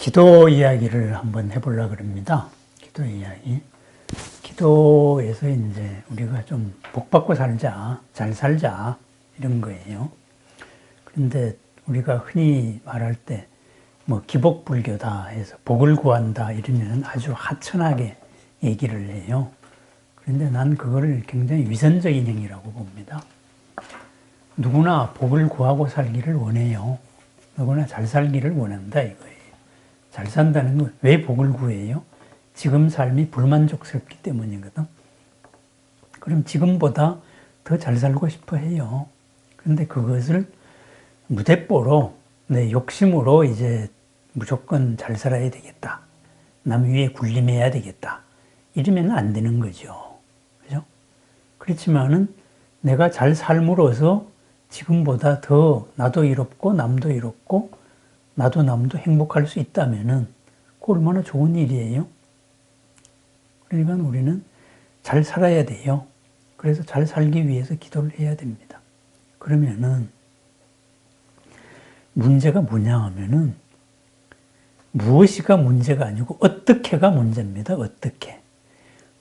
기도 이야기를 한번 해보려고 합니다. 기도 이야기. 기도에서 이제 우리가 좀 복받고 살자, 잘 살자, 이런 거예요. 그런데 우리가 흔히 말할 때, 뭐, 기복불교다 해서 복을 구한다 이러면 아주 하천하게 얘기를 해요. 그런데 난 그거를 굉장히 위선적인 행위라고 봅니다. 누구나 복을 구하고 살기를 원해요. 누구나 잘 살기를 원한다 이거예요. 잘 산다는 건 왜 복을 구해요? 지금 삶이 불만족스럽기 때문이거든. 그럼 지금보다 더 잘 살고 싶어 해요. 그런데 그것을 무대뽀로 내 욕심으로 이제 무조건 잘 살아야 되겠다. 남 위에 군림해야 되겠다. 이러면 안 되는 거죠. 그죠? 그렇지만은 내가 잘 삶으로써 지금보다 더 나도 이롭고 남도 이롭고 나도 남도 행복할 수 있다면은 그 얼마나 좋은 일이에요. 그러니까 우리는 잘 살아야 돼요. 그래서 잘 살기 위해서 기도를 해야 됩니다. 그러면은 문제가 뭐냐 하면은 무엇이가 문제가 아니고 어떻게가 문제입니다.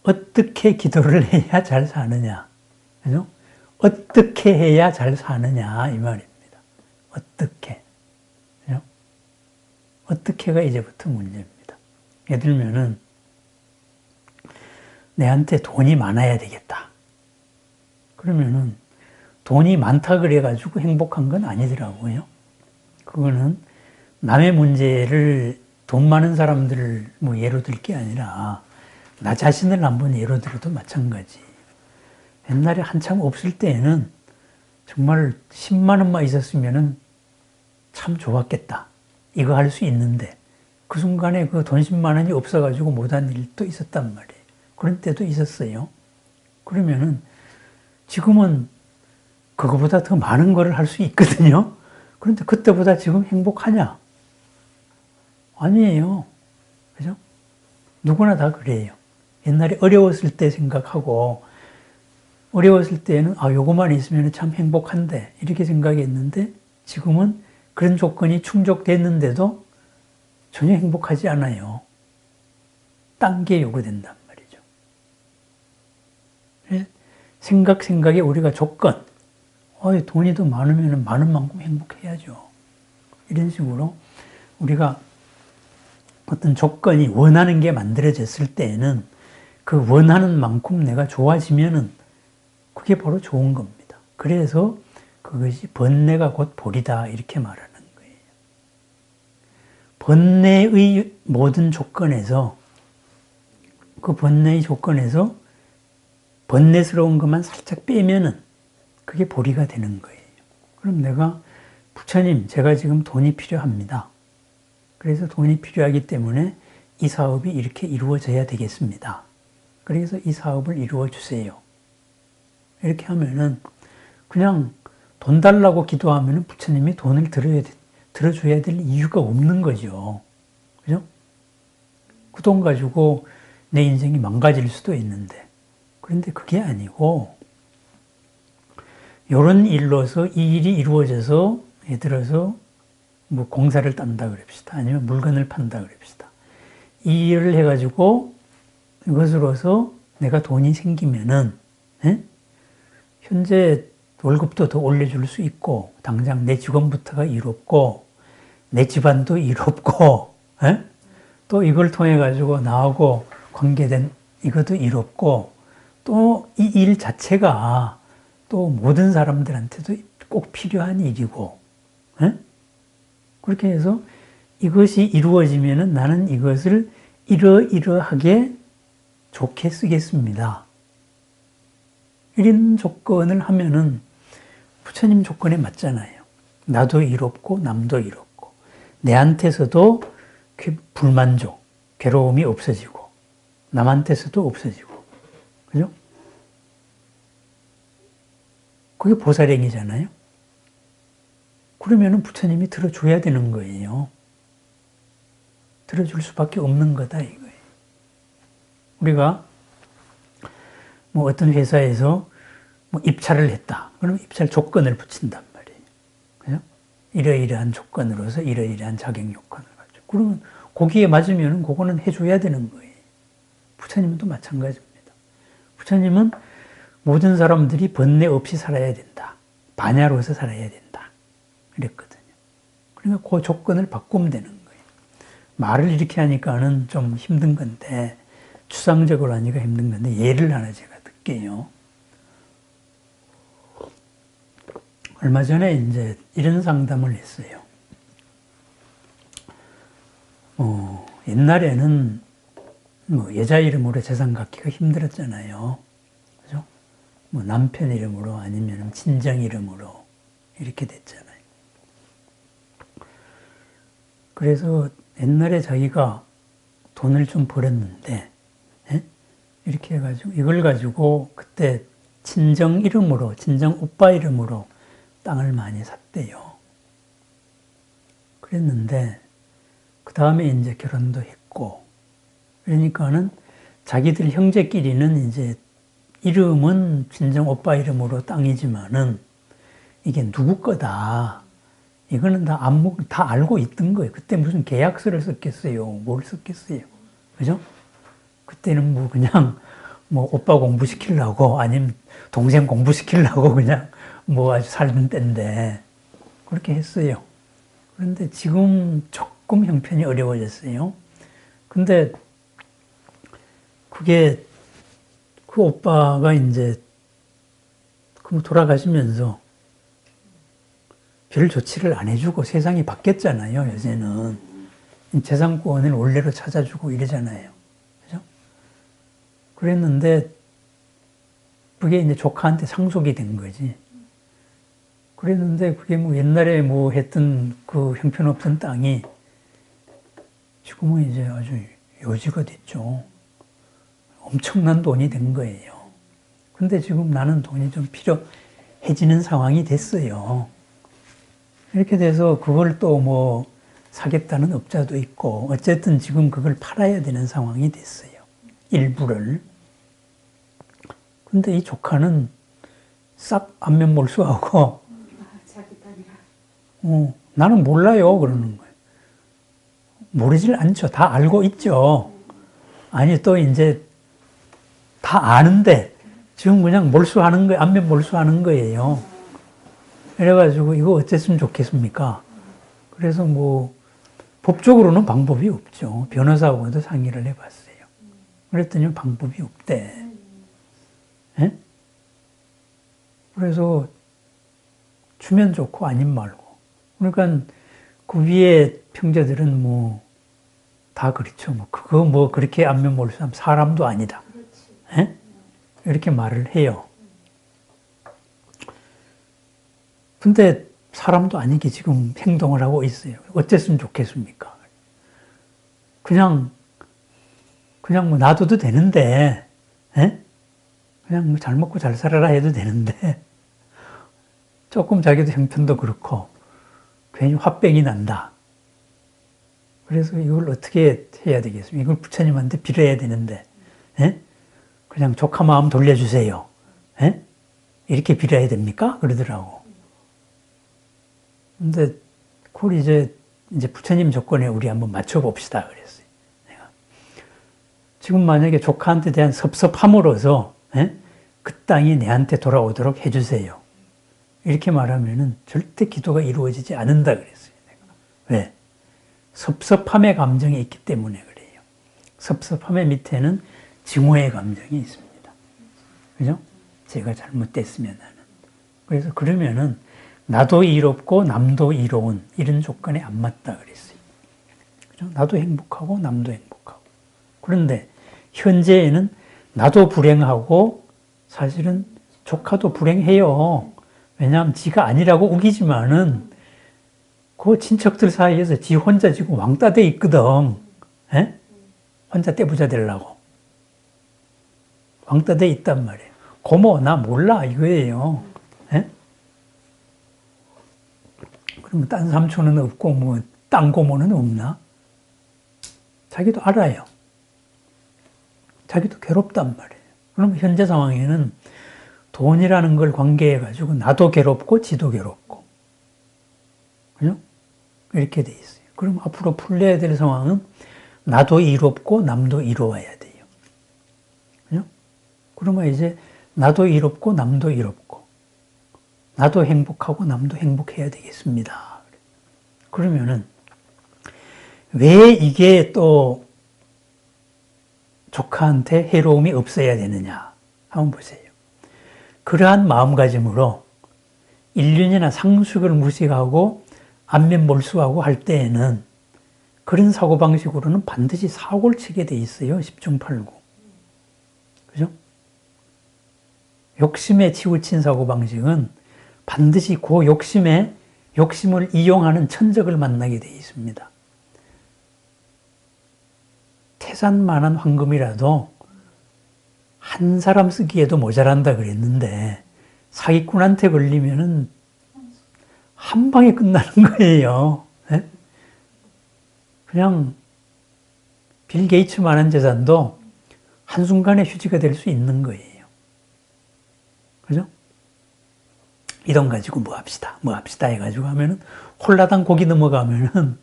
어떻게 기도를 해야 잘 사느냐. 그죠? 어떻게 해야 잘 사느냐 이 말입니다. 어떻게. 그죠? 어떻게가 이제부터 문제입니다. 예를 들면은 내한테 돈이 많아야 되겠다. 그러면은 돈이 많다 그래가지고 행복한 건 아니더라고요. 그거는 남의 문제를 돈 많은 사람들을 뭐 예로 들 게 아니라 나 자신을 한번 예로 들어도 마찬가지. 옛날에 한참 없을 때에는 정말 10만 원만 있었으면은 참 좋았겠다. 이거 할 수 있는데 그 순간에 그 돈 10만 원이 없어가지고 못한 일도 있었단 말이에요. 그런 때도 있었어요. 그러면은 지금은 그거보다 더 많은 거를 할 수 있거든요. 그런데 그때보다 지금 행복하냐? 아니에요. 그죠? 누구나 다 그래요. 옛날에 어려웠을 때 생각하고 어려웠을 때는 요거만 있으면 참 행복한데 이렇게 생각했는데 지금은 그런 조건이 충족됐는데도 전혀 행복하지 않아요. 딴 게 요구된단 말이죠. 생각에 우리가 조건, 돈이 더 많으면 많은 만큼 행복해야죠. 이런 식으로 우리가 어떤 조건이 원하는 게 만들어졌을 때에는 그 원하는 만큼 내가 좋아지면은 그게 바로 좋은 겁니다. 그래서 그것이 번뇌가 곧 보리다 이렇게 말하는 거예요. 번뇌의 모든 조건에서 그 번뇌의 조건에서 번뇌스러운 것만 살짝 빼면은 그게 보리가 되는 거예요. 그럼 내가 부처님 제가 지금 돈이 필요합니다. 그래서 돈이 필요하기 때문에 이 사업이 이렇게 이루어져야 되겠습니다. 그래서 이 사업을 이루어 주세요. 이렇게 하면은 그냥 돈 달라고 기도하면은 부처님이 돈을 들어줘야 될 이유가 없는 거죠. 그죠? 그 돈 가지고 내 인생이 망가질 수도 있는데. 그런데 그게 아니고 이런 일로서 이 일이 이루어져서 예를 들어서 뭐 공사를 딴다 그럽시다. 아니면 물건을 판다 그럽시다. 이 일을 해가지고 이것으로서 내가 돈이 생기면은 현재 월급도 더 올려줄 수 있고 당장 내 직원부터가 이롭고 내 집안도 이롭고 또 이걸 통해 가지고 나하고 관계된 이것도 이롭고 또 이 일 자체가 또 모든 사람들한테도 꼭 필요한 일이고 그렇게 해서 이것이 이루어지면은 나는 이것을 이러이러하게 좋게 쓰겠습니다. 이런 조건을 하면은 부처님 조건에 맞잖아요. 나도 이롭고 남도 이롭고 내한테서도 불만족, 괴로움이 없어지고 남한테서도 없어지고 그죠? 그게 보살행위잖아요. 그러면은 부처님이 들어줘야 되는 거예요. 들어줄 수밖에 없는 거다 이거예요. 우리가 뭐 어떤 회사에서 뭐 입찰을 했다. 그럼 입찰 조건을 붙인단 말이에요. 그죠? 이러이러한 조건으로서 이러이러한 자격 요건을 가지고. 그러면 거기에 맞으면 그거는 해줘야 되는 거예요. 부처님은 또 마찬가지입니다. 부처님은 모든 사람들이 번뇌 없이 살아야 된다. 반야로서 살아야 된다. 그랬거든요. 그러니까 그 조건을 바꾸면 되는 거예요. 말을 이렇게 하니까는 좀 힘든 건데, 추상적으로 하니까 힘든 건데, 예를 하나 제가 들게요. 얼마 전에 이제 이런 상담을 했어요. 옛날에는 뭐 여자 이름으로 재산 갖기가 힘들었잖아요. 그죠? 뭐 남편 이름으로 아니면 친정 이름으로 이렇게 됐잖아요. 그래서 옛날에 자기가 돈을 좀 벌었는데, 예? 이렇게 해가지고, 이걸 가지고 그때 친정 이름으로, 친정 오빠 이름으로 땅을 많이 샀대요. 그랬는데, 그 다음에 이제 결혼도 했고, 그러니까는 자기들 형제끼리는 이제 이름은 친정 오빠 이름으로 땅이지만은 이게 누구 거다. 이거는 다 알고 있던 거예요. 그때 무슨 계약서를 썼겠어요. 뭘 썼겠어요. 그죠? 그때는 뭐 그냥 뭐 오빠 공부시키려고 아니면 동생 공부시키려고 그냥 뭐 아주 살던 때인데 그렇게 했어요. 그런데 지금 조금 형편이 어려워졌어요. 근데 그게 그 오빠가 이제 돌아가시면서 별 조치를 안 해주고 세상이 바뀌었잖아요, 요새는. 재산권을 원래로 찾아주고 이러잖아요. 그죠? 그랬는데, 그게 이제 조카한테 상속이 된 거지. 그랬는데, 그게 뭐 옛날에 뭐 했던 그 형편없던 땅이 지금은 이제 아주 요지가 됐죠. 엄청난 돈이 된 거예요. 근데 지금 나는 돈이 좀 필요해지는 상황이 됐어요. 이렇게 돼서 그걸 또 뭐 사겠다는 업자도 있고 어쨌든 지금 그걸 팔아야 되는 상황이 됐어요. 일부를. 근데 이 조카는 싹 안면 몰수하고 나는 몰라요 그러는 거예요. 모르질 않죠. 다 알고 있죠. 아니 또 이제 다 아는데 지금 그냥 몰수하는 거예요. 안면 몰수하는 거예요. 그래가지고 이거 어쨌으면 좋겠습니까? 그래서 뭐 법적으로는 방법이 없죠. 변호사하고도 상의를 해봤어요. 그랬더니 방법이 없대. 예? 그래서 주면 좋고 아님 말고. 그러니까 그 위에 형제들은 뭐 다 그렇죠. 뭐 그거 뭐 그렇게 안면 몰수하면 사람도 아니다. 예? 이렇게 말을 해요. 근데 사람도 아니게 지금 행동을 하고 있어요. 어쨌으면 좋겠습니까? 그냥 뭐 놔둬도 되는데, 에? 그냥 뭐 잘 먹고 잘 살아라 해도 되는데, 조금 자기도 형편도 그렇고, 괜히 화병이 난다. 그래서 이걸 어떻게 해야 되겠습니까? 이걸 부처님한테 빌어야 되는데, 에? 그냥 조카 마음 돌려주세요. 에? 이렇게 빌어야 됩니까? 그러더라고. 근데 그걸 이제 부처님 조건에 우리 한번 맞춰봅시다 그랬어요. 내가. 지금 만약에 조카한테 대한 섭섭함으로서 그 땅이 내한테 돌아오도록 해주세요. 이렇게 말하면은 절대 기도가 이루어지지 않는다 그랬어요. 내가. 왜? 섭섭함의 감정이 있기 때문에 그래요. 섭섭함의 밑에는 증오의 감정이 있습니다. 그죠? 제가 잘못됐으면 하는. 그래서 그러면은 나도 이롭고 남도 이로운 이런 조건에 안 맞다 그랬어요. 그죠? 나도 행복하고 남도 행복하고. 그런데 현재에는 나도 불행하고 사실은 조카도 불행해요. 왜냐하면 지가 아니라고 우기지만은 그 친척들 사이에서 지 혼자 지금 왕따 돼 있거든. 에? 혼자 떼부자 되려고. 왕따 돼 있단 말이에요. 고모 나 몰라 이거예요. 에? 그러면 딴 삼촌은 없고 뭐 딴 고모는 없나? 자기도 알아요. 자기도 괴롭단 말이에요. 그럼 현재 상황에는 돈이라는 걸 관계해 가지고 나도 괴롭고 지도 괴롭고, 그죠? 이렇게 돼 있어요. 그럼 앞으로 풀려야 될 상황은 나도 이롭고 남도 이로워야 돼요. 그죠? 그러면 이제 나도 이롭고 남도 이롭고 나도 행복하고 남도 행복해야 되겠습니다. 그러면은 왜 이게 또 조카한테 해로움이 없어야 되느냐 한번 보세요. 그러한 마음가짐으로 인륜이나 상식을 무식하고 안면몰수하고 할 때에는 그런 사고방식으로는 반드시 사고를 치게 돼 있어요. 10중 8구. 그죠? 욕심에 치우친 사고방식은 반드시 그 욕심을 이용하는 천적을 만나게 돼 있습니다. 태산만한 황금이라도 한 사람 쓰기에도 모자란다 그랬는데 사기꾼한테 걸리면은 한 방에 끝나는 거예요. 네? 그냥 빌 게이츠만한 재산도 한순간에 휴지가 될 수 있는 거예요. 그죠? 이 돈 가지고 뭐 합시다 해가지고 하면은 홀라당 고기 넘어가면은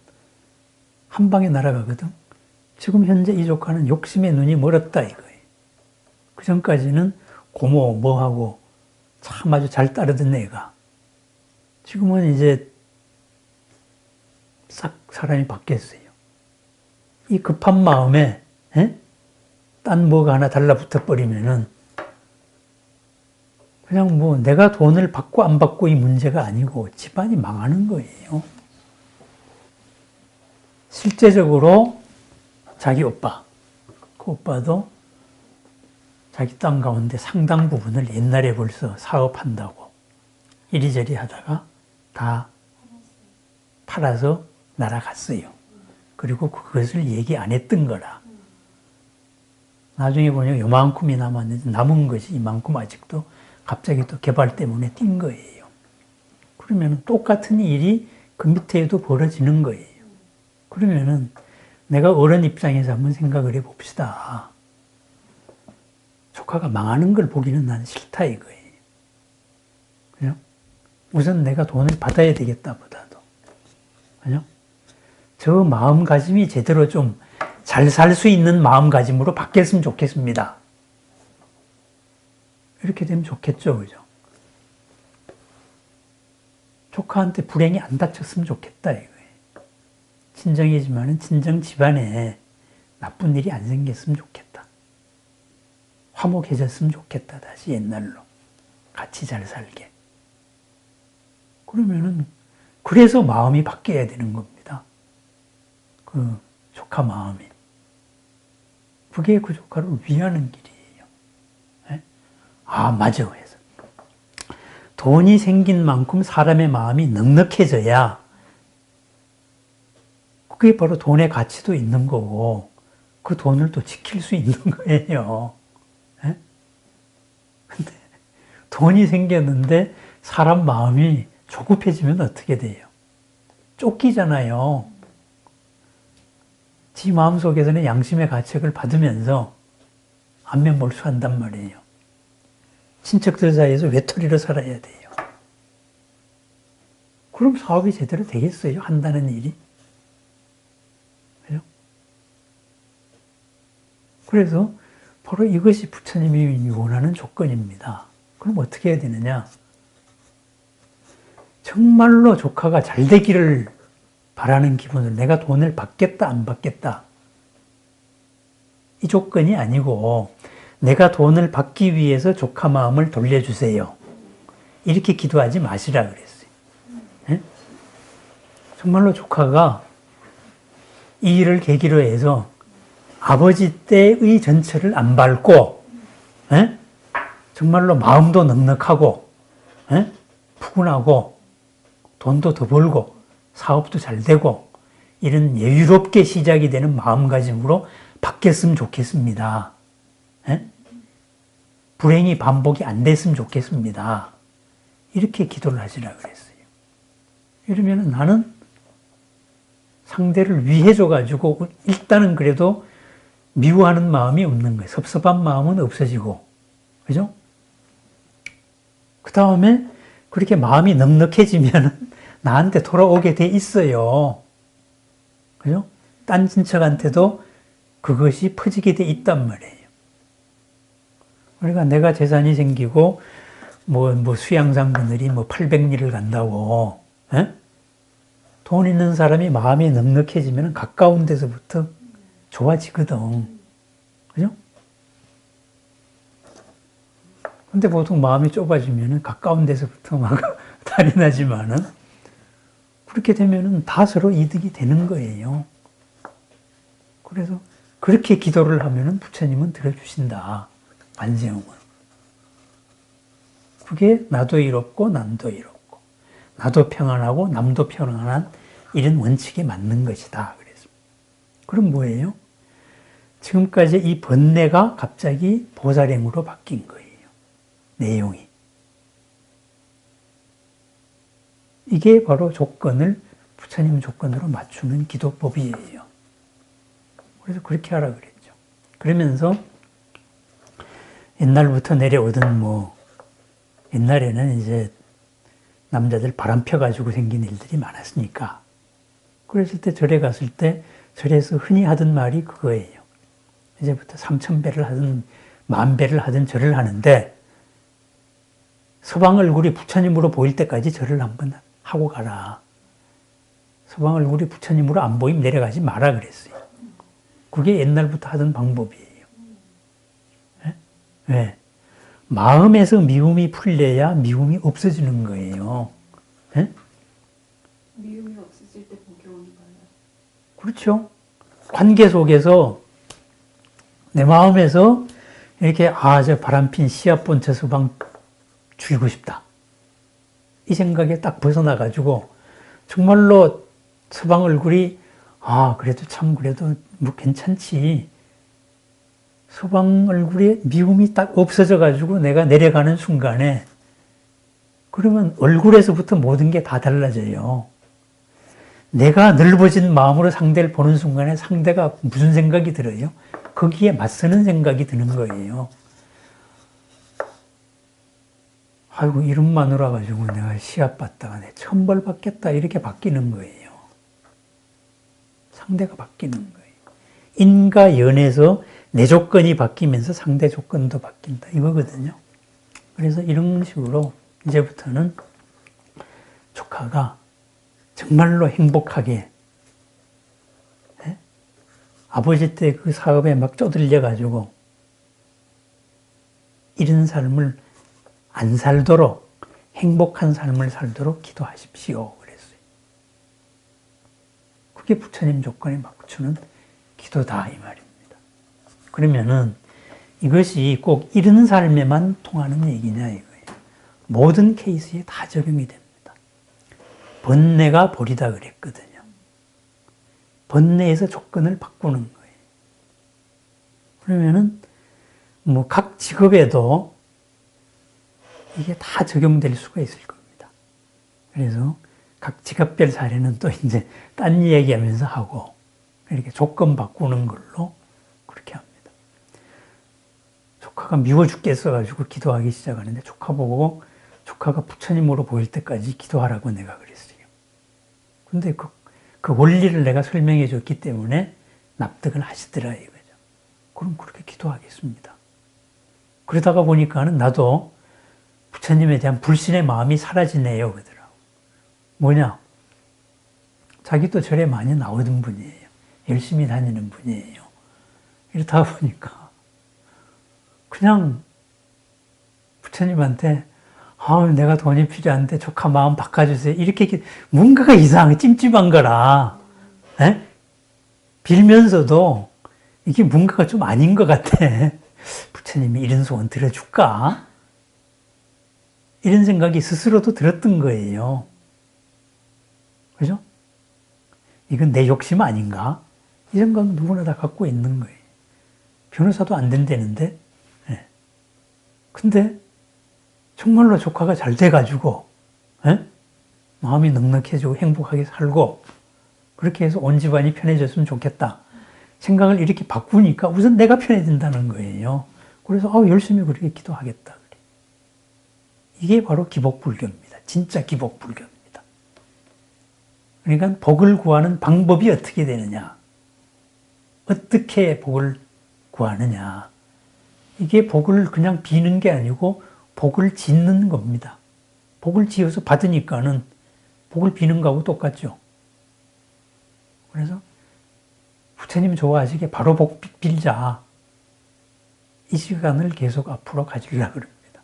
한 방에 날아가거든. 지금 현재 이 조카는 욕심에 눈이 멀었다 이거예요. 그 전까지는 고모 뭐하고 참 아주 잘 따르던 애가 지금은 이제 싹 사람이 바뀌었어요. 이 급한 마음에 딴 뭐가 하나 달라붙어 버리면은 그냥 뭐 내가 돈을 받고 안 받고 이 문제가 아니고 집안이 망하는 거예요. 실제적으로 자기 오빠, 그 오빠도 자기 땅 가운데 상당 부분을 옛날에 벌써 사업한다고 이리저리 하다가 다 팔아서 날아갔어요. 그리고 그것을 얘기 안 했던 거라. 나중에 보니까 요만큼이 남았는데 남은 것이 이만큼 아직도 갑자기 또 개발 때문에 뛴 거예요. 그러면 똑같은 일이 그 밑에도 벌어지는 거예요. 그러면은 내가 어른 입장에서 한번 생각을 해봅시다. 조카가 망하는 걸 보기는 난 싫다 이거예요. 그죠? 우선 내가 돈을 받아야 되겠다 보다도. 그죠? 저 마음가짐이 제대로 좀 잘 살 수 있는 마음가짐으로 바뀌었으면 좋겠습니다. 이렇게 되면 좋겠죠, 그죠? 조카한테 불행이 안 닥쳤으면 좋겠다 이거예요. 친정이지만은 친정 집안에 나쁜 일이 안 생겼으면 좋겠다. 화목해졌으면 좋겠다. 다시 옛날로 같이 잘 살게. 그러면은 그래서 마음이 바뀌어야 되는 겁니다. 그 조카 마음이. 그게 그 조카를 위하는 길이에요. 네? 아, 맞아. 해서 돈이 생긴 만큼 사람의 마음이 넉넉해져야 그게 바로 돈의 가치도 있는 거고 그 돈을 또 지킬 수 있는 거예요. 네? 근데 돈이 생겼는데 사람 마음이 조급해지면 어떻게 돼요? 쫓기잖아요. 지 마음속에서는 양심의 가책을 받으면서 안면몰수한단 말이에요. 친척들 사이에서 외톨이로 살아야 돼요. 그럼 사업이 제대로 되겠어요? 한다는 일이? 그죠? 그래서 바로 이것이 부처님이 원하는 조건입니다. 그럼 어떻게 해야 되느냐? 정말로 조카가 잘 되기를 바라는 기분으로 내가 돈을 받겠다 안 받겠다 이 조건이 아니고 내가 돈을 받기 위해서 조카 마음을 돌려주세요. 이렇게 기도하지 마시라 그랬어요. 네? 정말로 조카가 이 일을 계기로 해서 아버지 때의 전철을 안 밟고 네? 정말로 마음도 넉넉하고 네? 푸근하고 돈도 더 벌고 사업도 잘 되고 이런 여유롭게 시작이 되는 마음가짐으로 바뀌었으면 좋겠습니다. 예? 불행이 반복이 안 됐으면 좋겠습니다. 이렇게 기도를 하시라 그랬어요. 이러면 나는 상대를 위해줘가지고 일단은 그래도 미워하는 마음이 없는 거예요. 섭섭한 마음은 없어지고. 그죠? 그 다음에 그렇게 마음이 넉넉해지면 나한테 돌아오게 돼 있어요. 그죠? 딴 친척한테도 그것이 퍼지게 돼 있단 말이에요. 그러니까 내가 재산이 생기고 뭐 수양상 그늘이 뭐 800리를 간다고, 에? 돈 있는 사람이 마음이 넉넉해지면 가까운 데서부터 좋아지거든. 그죠? 근데 보통 마음이 좁아지면 가까운 데서부터 막 탈이 나지만은 그렇게 되면은 다 서로 이득이 되는 거예요. 그래서 그렇게 기도를 하면은 부처님은 들어주신다. 관세음은. 그게 나도 이롭고 남도 이롭고 나도 평안하고 남도 평안한 이런 원칙에 맞는 것이다. 그래서 그럼 뭐예요? 지금까지 이 번뇌가 갑자기 보살행으로 바뀐 거예요. 내용이. 이게 바로 조건을 부처님 조건으로 맞추는 기도법이에요. 그래서 그렇게 하라 그랬죠. 그러면서 옛날부터 내려오던 옛날에는 이제 남자들 바람 펴가지고 생긴 일들이 많았으니까 그랬을 때 절에 갔을 때 절에서 흔히 하던 말이 그거예요. 이제부터 3000배를 하든 10,000배를 하든 절을 하는데 서방 얼굴이 부처님으로 보일 때까지 절을 한번 하고 가라. 서방 얼굴이 부처님으로 안 보이면 내려가지 마라 그랬어요. 그게 옛날부터 하던 방법이에요. 네? 왜? 마음에서 미움이 풀려야 미움이 없어지는 거예요. 네? 미움이 없어질 때 복이 오는 거예요. 그렇죠. 관계 속에서 내 마음에서 이렇게 저 바람핀 씨앗본 저 서방 죽이고 싶다. 이 생각에 딱 벗어나가지고 정말로 서방 얼굴이 그래도 참 그래도 뭐 괜찮지. 서방 얼굴에 미움이 딱 없어져가지고 내가 내려가는 순간에 그러면 얼굴에서부터 모든 게 다 달라져요. 내가 넓어진 마음으로 상대를 보는 순간에 상대가 무슨 생각이 들어요? 거기에 맞서는 생각이 드는 거예요. 아이고 이런 마누라 가지고 내가 시합 받다가 내 천벌 받겠다 이렇게 바뀌는 거예요. 상대가 바뀌는 거예요. 인과 연에서 내 조건이 바뀌면서 상대 조건도 바뀐다 이거거든요. 그래서 이런 식으로 이제부터는 조카가 정말로 행복하게 아버지 때 그 사업에 막 쪼들려 가지고 이런 삶을 안 살도록 행복한 삶을 살도록 기도하십시오 그랬어요. 그게 부처님 조건에 맞추는 기도다 이 말입니다. 그러면은 이것이 꼭 이런 삶에만 통하는 얘기냐 이거예요. 모든 케이스에 다 적용이 됩니다. 번뇌가 보리다 그랬거든요. 번뇌에서 조건을 바꾸는 거예요. 그러면은 각 직업에도 이게 다 적용될 수가 있을 겁니다. 그래서 각 직업별 사례는 또 이제 딴 얘기하면서 하고 이렇게 조건 바꾸는 걸로 그렇게 합니다. 조카가 미워 죽겠어가지고 기도하기 시작하는데 조카 보고 조카가 부처님으로 보일 때까지 기도하라고 내가 그랬어요. 근데 그 원리를 내가 설명해 줬기 때문에 납득을 하시더라 이거죠. 그럼 그렇게 기도하겠습니다. 그러다가 보니까는 나도 부처님에 대한 불신의 마음이 사라지네요 그러더라고. 뭐냐? 자기도 절에 많이 나오던 분이에요. 열심히 다니는 분이에요. 이러다 보니까 그냥 부처님한테 내가 돈이 필요한데 조카 마음 바꿔주세요. 이렇게 뭔가가 이상해. 찜찜한 거라. 에? 빌면서도 이게 뭔가가 좀 아닌 것 같아. 부처님이 이런 소원 들어줄까? 이런 생각이 스스로도 들었던 거예요. 그죠? 이건 내 욕심 아닌가? 이 생각은 누구나 다 갖고 있는 거예요. 변호사도 안 된다는데. 네. 근데 정말로 조카가 잘 돼가지고 마음이 넉넉해지고 행복하게 살고 그렇게 해서 온 집안이 편해졌으면 좋겠다. 생각을 이렇게 바꾸니까 우선 내가 편해진다는 거예요. 그래서 열심히 그렇게 기도하겠다. 이게 바로 기복불교입니다. 진짜 기복불교입니다. 그러니까 복을 구하는 방법이 어떻게 되느냐. 어떻게 복을 구하느냐. 이게 복을 그냥 비는 게 아니고 복을 짓는 겁니다. 복을 지어서 받으니까는 복을 비는 거하고 똑같죠. 그래서 부처님 좋아하시게 바로 복 빌자. 이 시간을 계속 앞으로 가지려고 그럽니다.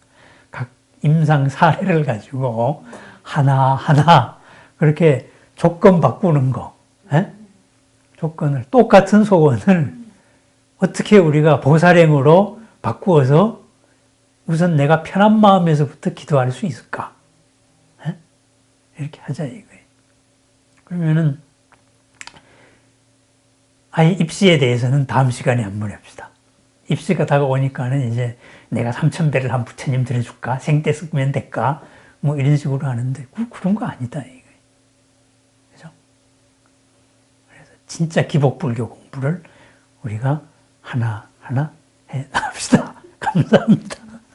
각 임상 사례를 가지고 하나하나 그렇게 조건 바꾸는 거. 에? 조건을, 똑같은 소원을 어떻게 우리가 보살행으로 바꾸어서 우선 내가 편한 마음에서부터 기도할 수 있을까? 에? 이렇게 하자 이거예요. 그러면은 아예 입시에 대해서는 다음 시간에 한번 합시다. 입시가 다가오니까는 이제 내가 3,000배를 한 부처님 드려줄까? 생때 쓰면 될까? 뭐 이런 식으로 하는데 그런 거 아니다 이거예요. 그죠? 그래서 진짜 기복불교 공부를 우리가 하나하나 해 나갑시다. 감사합니다.